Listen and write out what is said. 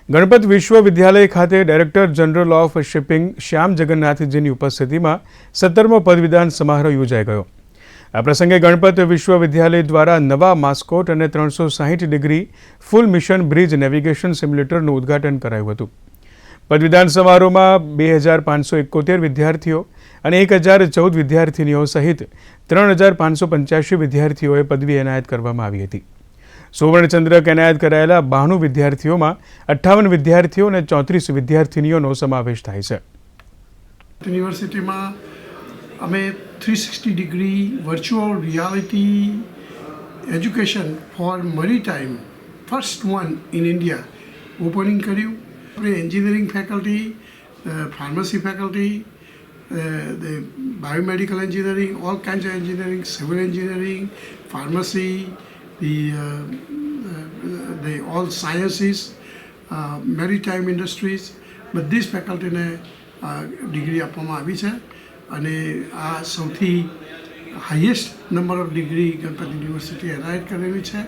ગણપત વિશ્વવિદ્યાલય ખાતે director general of shipping શ્યામ જગન્નાથજીની ઉપસ્થિતિમાં 17મો પદવીદાન સમારોહ યોજાઈ ગયો। આ પ્રસંગે ગણપત વિશ્વવિદ્યાલય દ્વારા નવા માસ્કોટ અને 360 ડિગ્રી ફૂલ મિશન બ્રિજ નેવિગેશન સિમ્યુલેટરનું ઉદ્ઘાટન કરાયું હતું। પદવીદાન સમારોહમાં 2571 વિદ્યાર્થીઓ અને 1014 વિદ્યાર્થીનીઓ સહિત 3585 વિદ્યાર્થીઓએ પદવી એનાયત કરવામાં આવી હતી। સુવર્ણચંદ્રક એનાયત કરાયેલા 92 વિદ્યાર્થીઓમાં 58 વિદ્યાર્થીઓ અને 34 વિદ્યાર્થીનીઓનો સમાવેશ થાય છે। યુનિવર્સિટીમાં અમે 360 degree virtual reality education four maritime first one in India opening કર્યું। આપણે engineering faculty, pharmacy faculty, the biomedical engineering, all kinds of engineering, civil engineering, pharmacy, the all sciences, maritime industries, બધી જ ફેકલ્ટીને ડિગ્રી આપવામાં આવી છે અને આ સૌથી highest number of degree Ganpat university એનાયત કરેલી છે।